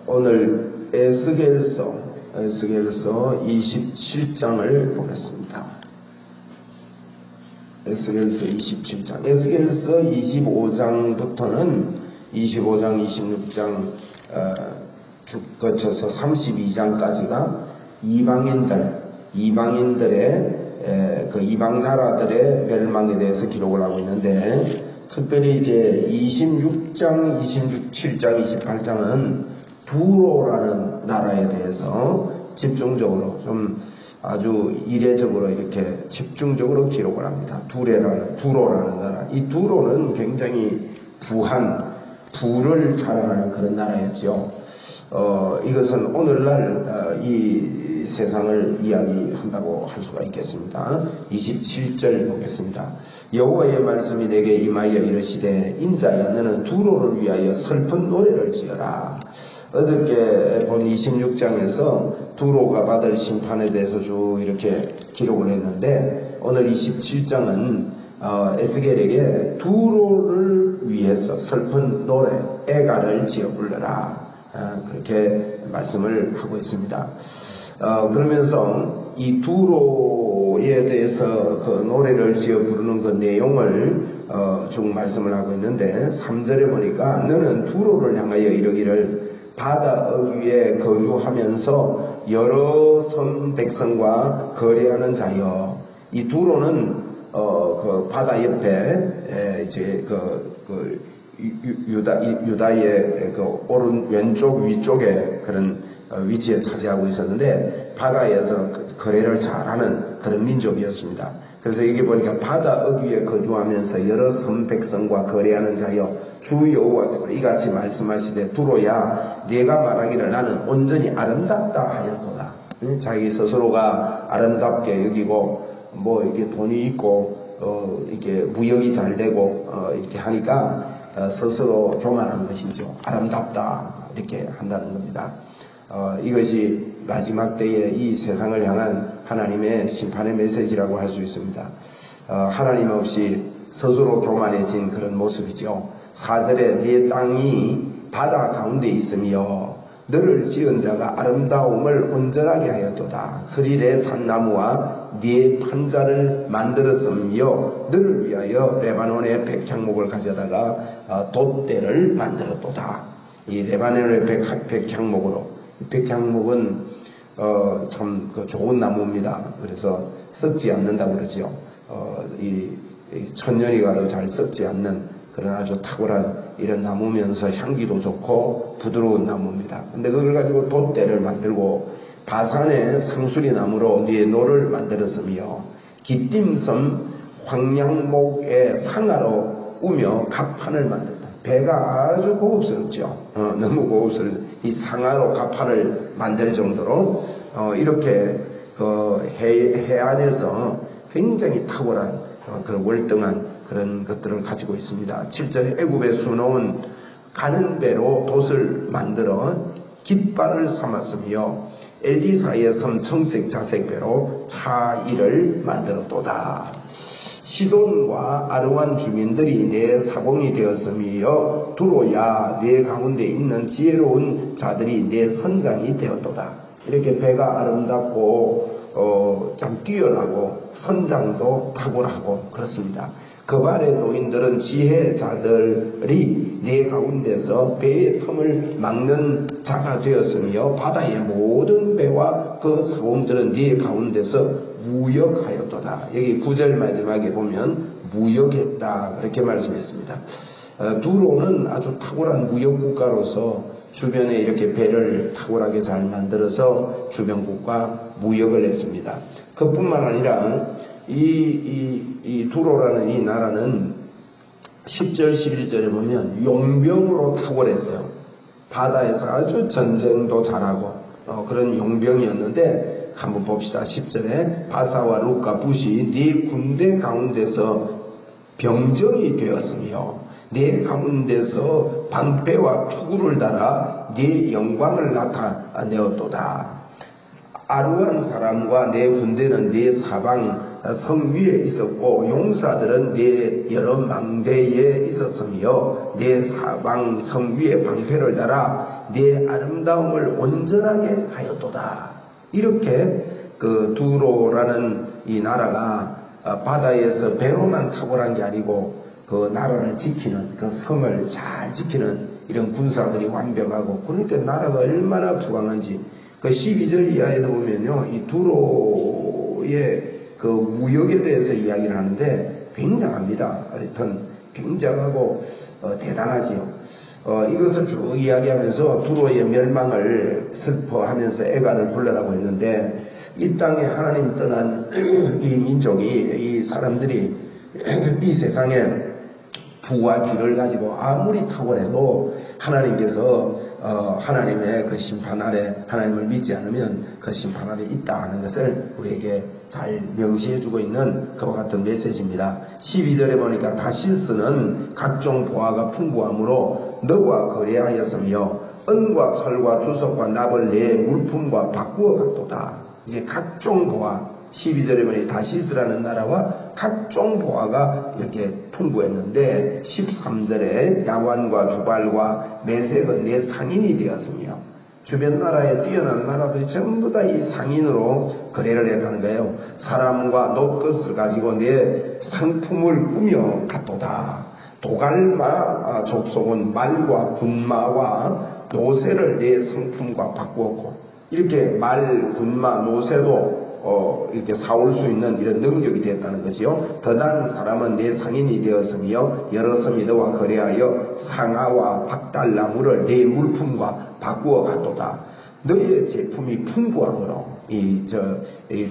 오늘 에스겔서 27장을 보겠습니다. 에스겔서 27장. 에스겔서 25장부터는 25장, 26장 쭉 거쳐서 32장까지가 이방인들의 그 이방 나라들의 멸망에 대해서 기록을 하고 있는데, 특별히 이제 26장, 27장, 28장은 두로라는 나라에 대해서 집중적으로 좀 아주 이례적으로 이렇게 집중적으로 기록을 합니다. 두로라는 나라. 이 두로는 굉장히 부를 자랑하는 그런 나라였죠. 이것은 오늘날 이 세상을 이야기한다고 할 수가 있겠습니다. 27절 보겠습니다. 여호와의 말씀이 내게 임하여 이르시되, 인자야 너는 두로를 위하여 슬픈 노래를 지어라. 어저께 본 26장에서 두로가 받을 심판에 대해서 쭉 이렇게 기록을 했는데, 오늘 27장은 에스겔에게 두로를 위해서 슬픈 노래, 애가를 지어 불러라, 그렇게 말씀을 하고 있습니다. 그러면서 이 두로에 대해서 그 노래를 지어 부르는 그 내용을 쭉 말씀을 하고 있는데, 3절에 보니까 너는 두로를 향하여 이르기를, 바다 어귀에 거주하면서 여러 성 백성과 거래하는 자여. 이 두로는 그 바다 옆에 이제 유다의 그 오른 왼쪽 위쪽에 그런 위치에 차지하고 있었는데, 바다에서 거래를 잘하는 그런 민족이었습니다. 그래서 여기 보니까 바다 어귀에 거주하면서 여러 성 백성과 거래하는 자여, 주 여호와께서 이같이 말씀하시되, 두로야 네가 말하기를 나는 온전히 아름답다 하였도다. 자기 스스로가 아름답게 여기고 뭐 이렇게 돈이 있고 이렇게 무역이 잘 되고 이렇게 하니까 스스로 교만한 것이죠. 아름답다 이렇게 한다는 겁니다. 이것이 마지막 때에 이 세상을 향한 하나님의 심판의 메시지라고 할 수 있습니다. 하나님 없이 스스로 교만해진 그런 모습이죠. 4절에 네 땅이 바다 가운데 있으며 너를 지은 자가 아름다움을 온전하게 하였도다. 스릴의 산나무와 네 판자를 만들었으며 너를 위하여 레바논의 백향목을 가져다가 돛대를 만들었도다. 이 레바논의 백향목으로, 백향목은 참 좋은 나무입니다. 그래서 썩지 않는다고 그러죠. 이 천년이 가도 잘 썩지 않는 그런 아주 탁월한 이런 나무면서 향기도 좋고 부드러운 나무입니다. 근데 그걸 가지고 돛대를 만들고, 바산의 상수리 나무로 네 노를 만들었으며 기띔섬 황량목의 상아로 꾸며 갑판을 만들었다. 배가 아주 고급스럽죠. 너무 고급스러워. 이 상아로 갑판을 만들 정도로 이렇게 해안에서 굉장히 탁월한 그런 월등한 그런 것들을 가지고 있습니다. 7절에 애굽의 수놓은 가는 배로 돛을 만들어 깃발을 삼았으며 엘디사의 섬 청색 자색 배로 차일을 만들었도다. 시돈과 아르완 주민들이 내 사공이 되었으며 두로야 내 가운데 있는 지혜로운 자들이 내 선장이 되었도다. 이렇게 배가 아름답고 참 뛰어나고 선장도 탁월하고 그렇습니다. 그 발의 노인들은 지혜자들이 내 가운데서 배의 틈을 막는 자가 되었으며 바다의 모든 배와 그 사공들은 네 가운데서 무역하였도다. 여기 9절 마지막에 보면 무역했다 그렇게 말씀했습니다. 두로는 아주 탁월한 무역국가로서 주변에 이렇게 배를 탁월하게 잘 만들어서 주변국과 무역을 했습니다. 그뿐만 아니라 이 두로라는 이 나라는 10절 11절에 보면 용병으로 탁월했어요. 바다에서 아주 전쟁도 잘하고 그런 용병이었는데, 한번 봅시다. 10절에 바사와 룻과 붓이 네 군대 가운데서 병정이 되었으며 네 가운데서 방패와 투구를 달아 네 영광을 나타내었도다. 아루한 사람과 내 군대는 네 사방 성 위에 있었고 용사들은 네 여러 망대에 있었으며 네 사방 성 위에 방패를 달아 네 아름다움을 온전하게 하였도다. 이렇게 그 두로라는 이 나라가 바다에서 배로만 탁월한 게 아니고 그 나라를 지키는, 그 성을 잘 지키는 이런 군사들이 완벽하고, 그러니까 나라가 얼마나 부강한지. 그 12절 이하에도 보면요, 이 두로의 그 무역에 대해서 이야기를 하는데 굉장합니다. 하여튼 굉장하고 대단하지요. 이것을 쭉 이야기하면서 두로의 멸망을 슬퍼하면서 애간을 불러라고 했는데, 이 땅에 하나님 떠난 이 민족이, 이 사람들이 이 세상에 부와 귀를 가지고 아무리 탁월해도 하나님께서 하나님의 그 심판 아래, 하나님을 믿지 않으면 그 심판 아래 있다 하는 것을 우리에게 잘 명시해 주고 있는 그와 같은 메시지입니다. 12절에 보니까 다시스는 각종 보화가 풍부함으로 너와 거래하였으며 은과 철과 주석과 납을 내 물품과 바꾸어 갔도다. 이제 각종 보화, 12절에 보니 다시스라는 나라와 각종 보화가 이렇게 풍부했는데, 13절에 야완과 두발과 메색은 내 상인이 되었으며, 주변 나라에 뛰어난 나라들이 전부 다 이 상인으로 거래를 했다는 거예요. 사람과 놋것을 가지고 내 상품을 꾸며 갔도다. 도갈마 족속은 말과 군마와 노새를 내 상품과 바꾸었고, 이렇게 말, 군마, 노새도 이렇게 사올 수 있는 이런 능력이 됐다는 것이요. 더 나은 사람은 내 상인이 되었으며 여러 섬이 너와 거래하여 상아와 박달나무를 내 물품과 바꾸어 갔도다. 너의 제품이 풍부함으로, 이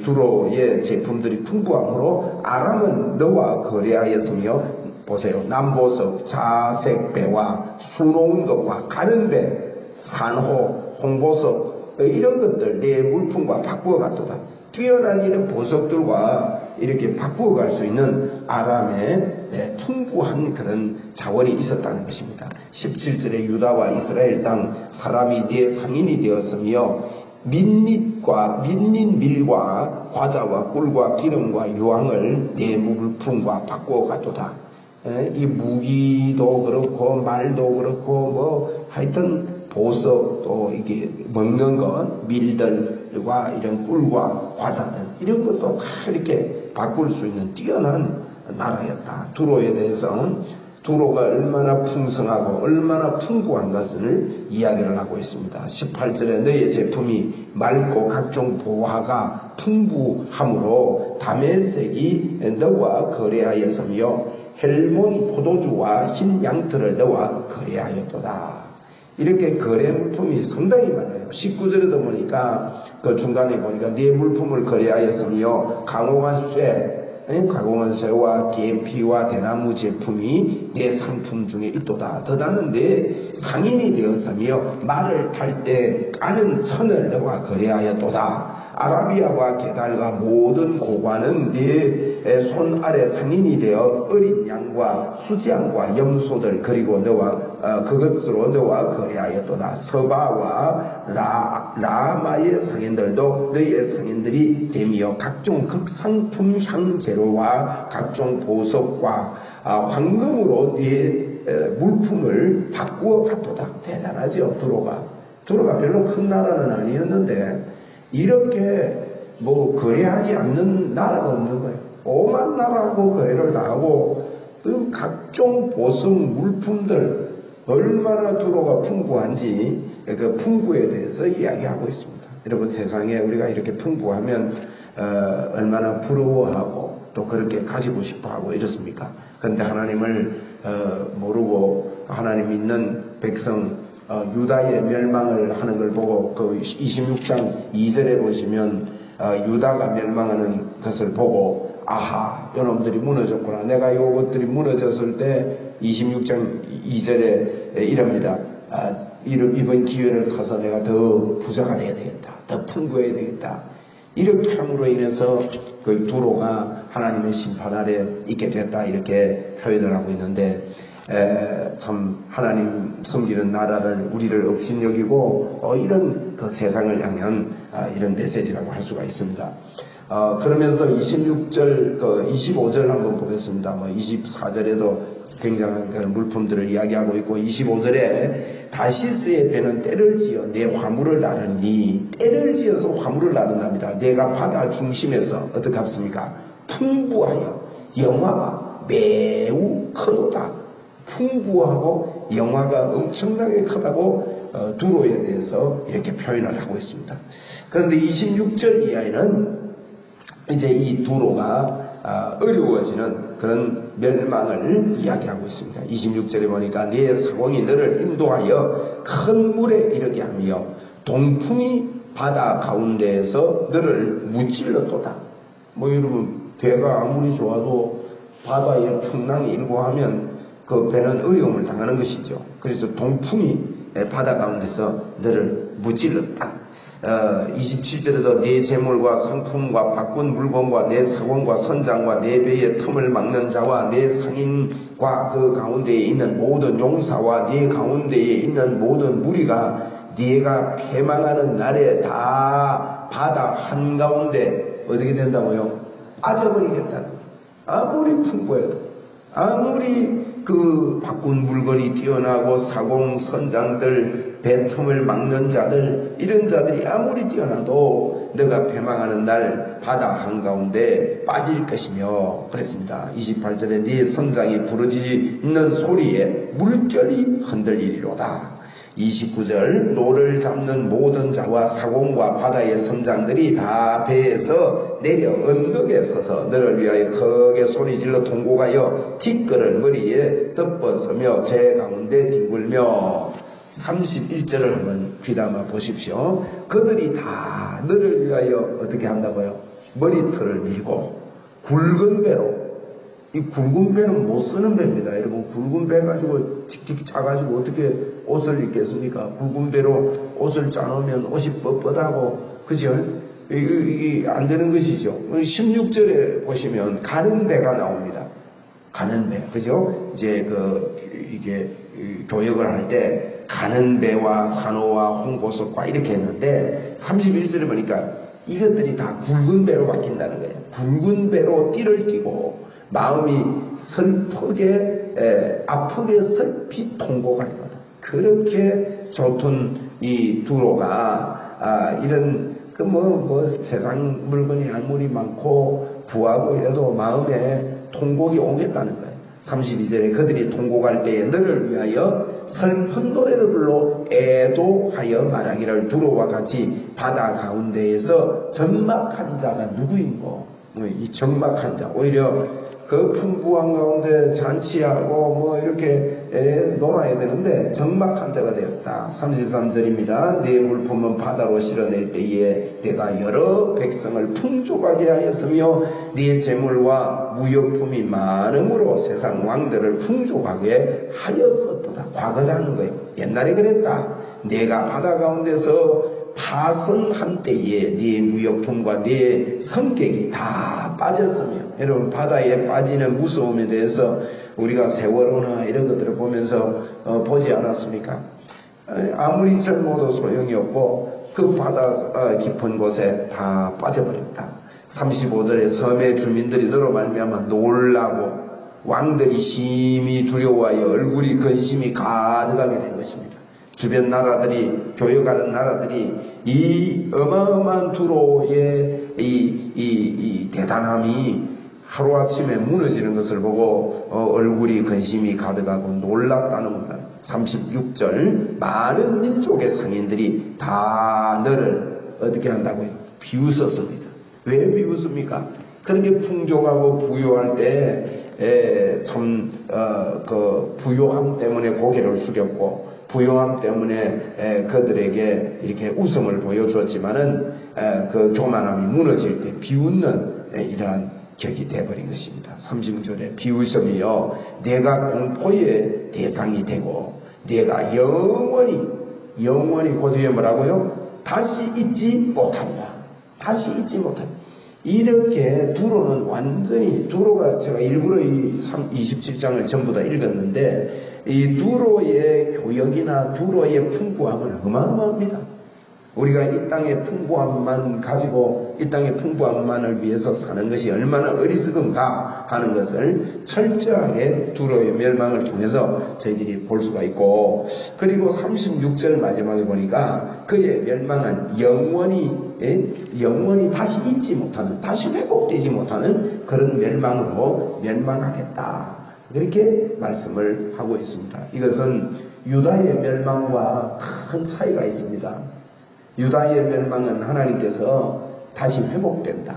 두로의 제품들이 풍부함으로 아람은 너와 거래하였으며, 보세요. 남보석, 자색 배와 수놓은 것과 가는 배, 산호, 홍보석, 이런 것들 내 물품과 바꾸어 갔도다. 뛰어난 이런 보석들과 이렇게 바꾸어 갈 수 있는 아람의 풍부한 그런 자원이 있었다는 것입니다. 17절에 유다와 이스라엘 땅 사람이 네 상인이 되었으며 민닛과 민닛밀과 과자와 꿀과 기름과 유황을 네 물품과 바꾸어 갔도다. 이 무기도 그렇고 말도 그렇고 뭐 하여튼 보석, 또 이게 먹는 것, 밀들과 이런 꿀과 과자들, 이런 것도 다 이렇게 바꿀 수 있는 뛰어난 나라였다. 두로에 대해서 두로가 얼마나 풍성하고 얼마나 풍부한 것을 이야기를 하고 있습니다. 18절에 너의 제품이 맑고 각종 보화가 풍부함으로 다메섹이 너와 거래하였으며 헬몬 포도주와 흰 양털을 너와 거래하였도다. 이렇게 거래 물품이 상당히 많아요. 19절에도 보니까 그 중간에 보니까 네 물품을 거래하였으며 가공한 쇠와 계피와 대나무 제품이 내 상품 중에 있도다. 더 나는 내 상인이 되었으며 말을 탈 때 까는 천을 너와 거래하였도다. 아라비아와 게달과 모든 고관은 네 손 아래 상인이 되어 어린 양과 수지양과 염소들, 그리고 너와 그것으로 너와 거래하였도다. 서바와 라마의 상인들도 너의 상인들이 되며 각종 극상품 향재료와 각종 보석과 황금으로 네 물품을 바꾸어 갔도다. 대단하죠. 두로가 별로 큰 나라는 아니었는데 이렇게 뭐 거래하지 않는 나라가 없는 거예요. 오만 나라하고 거래를 다 하고 각종 보석 물품들 얼마나 두로가 풍부한지 그 풍부에 대해서 이야기하고 있습니다. 여러분, 세상에 우리가 이렇게 풍부하면 얼마나 부러워하고 또 그렇게 가지고 싶어하고 이렇습니까? 그런데 하나님을 모르고 하나님 믿는 백성 유다의 멸망을 하는 걸 보고 그 26장 2절에 보시면 유다가 멸망하는 것을 보고 아하, 이놈들이 무너졌구나. 내가 이것들이 무너졌을 때 26장 2절에 이럽니다. 이번 기회를 커서 내가 더 부자가 되어야 되겠다. 더 풍부해야 되겠다. 이렇게 함으로 인해서 그 두로가 하나님의 심판 아래 있게 됐다. 이렇게 표현을 하고 있는데 참 하나님 섬기는 나라를 우리를 업신여기고 이런 그 세상을 향한 이런 메시지라고 할 수가 있습니다. 그러면서 26절, 25절 한번 보겠습니다. 24절에도 굉장한 그런 물품들을 이야기하고 있고, 25절에 다시스의 배는 때를 지어 내 화물을 나르니, 때를 지어서 화물을 나른답니다. 내가 바다 중심에서 어떻게 합니까? 풍부하여 영화가 매우 크도다. 풍부하고 영화가 엄청나게 크다고 두로에 대해서 이렇게 표현을 하고 있습니다. 그런데 26절 이하에는 이제 이 두로가 어려워지는 그런 멸망을 이야기하고 있습니다. 26절에 보니까 네 사공이 너를 인도하여 큰 물에 이르게 하며 동풍이 바다 가운데에서 너를 무찔렀도다. 여러분, 배가 아무리 좋아도 바다에 풍랑이 일고 하면 그 배는 어려움을 당하는 것이죠. 그래서 동풍이 바다 가운데서 너를 무찔렀다. 27절에도 네 재물과 상품과 바꾼 물건과 내 사공과 선장과 내 배의 틈을 막는 자와 내 상인과 그 가운데에 있는 모든 용사와 네 가운데에 있는 모든 무리가 네가 패망하는 날에 다 바다 한가운데 어떻게 된다고요? 빠져버리겠다. 아무리 풍부해도, 아무리 그 바꾼 물건이 뛰어나고 사공 선장들, 배 틈을 막는 자들, 이런 자들이 아무리 뛰어나도 너가 패망하는 날 바다 한가운데 빠질 것이며 그랬습니다. 28절에 네 선장이 부르짖는 소리에 물결이 흔들리리로다. 29절 노를 잡는 모든 자와 사공과 바다의 선장들이 다 배에서 내려 언덕에 서서 너를 위하여 크게 소리질러 통곡하여 티끌을 머리에 덮어서며 제 가운데 뒹굴며 31절을 한번 귀담아 보십시오. 그들이 다 너를 위하여 어떻게 한다고요? 머리털을 밀고 굵은 배로, 이 굵은 배는 못 쓰는 배입니다. 여러분, 굵은 배 가지고 틱틱 짜가지고 어떻게 옷을 입겠습니까? 굵은 배로 옷을 짜놓으면 옷이 뻣뻣하고, 그죠? 이게 안 되는 것이죠. 16절에 보시면 가는 배가 나옵니다. 가는 배, 그죠? 이제 이게 교역을 할 때 가는 배와 산호와 홍보석과 이렇게 했는데 31절에 보니까 이것들이 다 굵은 배로 바뀐다는 거예요. 굵은 배로 띠를 띠고 마음이 아프게 슬피 통곡하리로다. 그렇게 좋던 이 두로가 이런 세상 물건이 아무리 많고 부하고 이래도 마음에 통곡이 오겠다는 거예요. 32절에 그들이 통곡할 때에 너를 위하여 슬픈 노래를 불러 애도하여 말하기를 두로와 같이 바다 가운데에서 적막한 자가 누구인고. 이 적막한 자, 오히려 그 풍부한 가운데 잔치하고 이렇게 놀아야 되는데 적막한 자가 되었다. 33절입니다. 네 물품은 바다로 실어낼 때에 내가 여러 백성을 풍족하게 하였으며 네 재물과 무역품이 많음으로 세상 왕들을 풍족하게 하였었도다. 과거라는 거예요. 옛날에 그랬다. 내가 바다 가운데서 파선한 때에 네 무역품과 네 성격이 다 빠졌으며, 여러분, 바다에 빠지는 무서움에 대해서 우리가 세월호나 이런 것들을 보면서 보지 않았습니까? 아무리 젊어도 소용이 없고 그 바다 깊은 곳에 다 빠져버렸다. 35절에 섬의 주민들이 너로 말미암아 놀라고 왕들이 심히 두려워하여 얼굴이 근심이 가득하게 된 것입니다. 주변 나라들이, 교역하는 나라들이 이 어마어마한 두로의 이 대단함이 하루아침에 무너지는 것을 보고 얼굴이 근심이 가득하고 놀랐다는 겁니다. 36절 많은 민족의 상인들이 다 너를 어떻게 한다고요? 비웃었습니다. 왜 비웃습니까? 그렇게 풍족하고 부유할 때 참 부요함 때문에 고개를 숙였고 부요함 때문에 그들에게 이렇게 웃음을 보여줬지만은 그 교만함이 무너질 때 비웃는 이러한 격이 되어버린 것입니다. 30절에 비웃음이요 내가 공포의 대상이 되고 내가 영원히 그 뒤에 뭐라고요? 다시 잊지 못한다. 다시 잊지 못한다. 이렇게 두로는 완전히, 두로가 제가 일부러 이 27장을 전부 다 읽었는데 이 두로의 교역이나 두로의 풍부함은 어마어마합니다. 우리가 이 땅의 풍부함만 가지고 이 땅의 풍부함만을 위해서 사는 것이 얼마나 어리석은가 하는 것을 철저하게 두로의 멸망을 통해서 저희들이 볼 수가 있고, 그리고 36절 마지막에 보니까 그의 멸망은 영원히 다시 잊지 못하는, 다시 회복되지 못하는 그런 멸망으로 멸망하겠다, 그렇게 말씀을 하고 있습니다. 이것은 유다의 멸망과 큰 차이가 있습니다. 유다의 멸망은 하나님께서 다시 회복된다,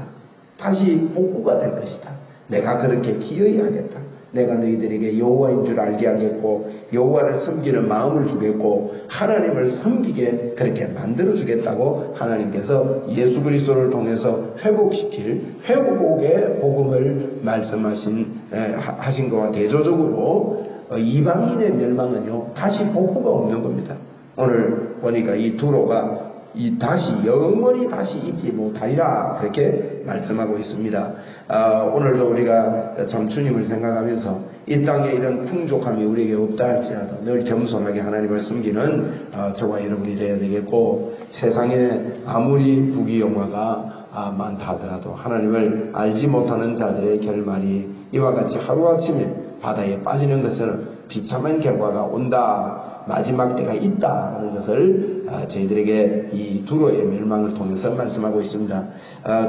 다시 복구가 될 것이다, 내가 그렇게 기어이 하겠다, 내가 너희들에게 여호와인 줄 알게 하겠고 여호와를 섬기는 마음을 주겠고 하나님을 섬기게 그렇게 만들어 주겠다고 하나님께서 예수 그리스도를 통해서 회복시킬 회복의 복음을 말씀하신 것과 대조적으로 이방인의 멸망은요 다시 복구가 없는 겁니다. 오늘 보니까 이 두로가 다시 영원히 다시 잊지 못하리라 그렇게 말씀하고 있습니다. 오늘도 우리가 참 주님을 생각하면서 이 땅에 이런 풍족함이 우리에게 없다 할지라도 늘 겸손하게 하나님을 섬기는 저와 여러분이 되어야 되겠고, 세상에 아무리 부귀영화가 많다 하더라도 하나님을 알지 못하는 자들의 결말이 이와 같이 하루아침에 바다에 빠지는 것은 비참한 결과가 온다, 마지막 때가 있다 하는 것을 저희들에게 이 두로의 멸망을 통해서 말씀하고 있습니다.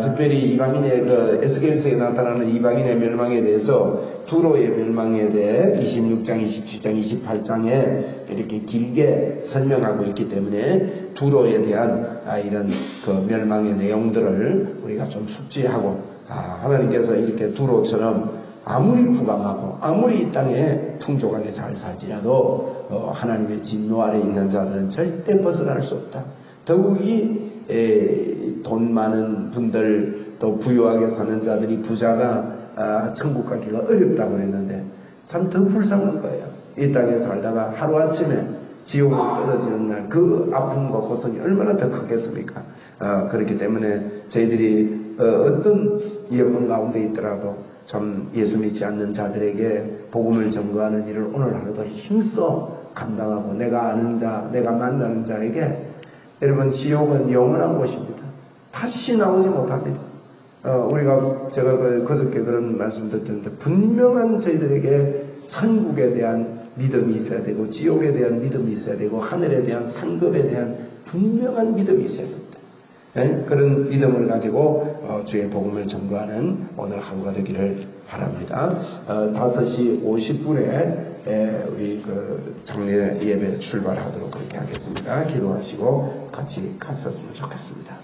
특별히 이방인의 에스겔서에 나타나는 이방인의 멸망에 대해서, 두로의 멸망에 대해 26장, 27장, 28장에 이렇게 길게 설명하고 있기 때문에 두로에 대한 이런 그 멸망의 내용들을 우리가 좀 숙지하고, 하나님께서 이렇게 두로처럼 아무리 부강하고 아무리 이 땅에 풍족하게 잘 살지라도 하나님의 진노 아래 있는 자들은 절대 벗어날 수 없다. 더욱이 돈 많은 분들, 또 부유하게 사는 자들이, 부자가 천국 가기가 어렵다고 했는데 참 더 불쌍한 거예요. 이 땅에 살다가 하루아침에 지옥으로 떨어지는 날 그 아픔과 고통이 얼마나 더 크겠습니까? 그렇기 때문에 저희들이 어떤 영혼 가운데 있더라도 참 예수 믿지 않는 자들에게 복음을 전거하는 일을 오늘 하루도 힘써 감당하고, 내가 아는 자, 내가 만나는 자에게, 여러분 지옥은 영원한 곳입니다. 다시 나오지 못합니다. 제가 그저께 그런 말씀 듣는데, 분명한 저희들에게 천국에 대한 믿음이 있어야 되고, 지옥에 대한 믿음이 있어야 되고, 하늘에 대한 상급에 대한 분명한 믿음이 있어야 됩니다. 그런 믿음을 가지고 주의 복음을 전거하는 오늘 하루가 되기를 바랍니다. 5시 50분에 우리 장례 예배 출발하도록 그렇게 하겠습니다. 기도하시고 같이 갔었으면 좋겠습니다.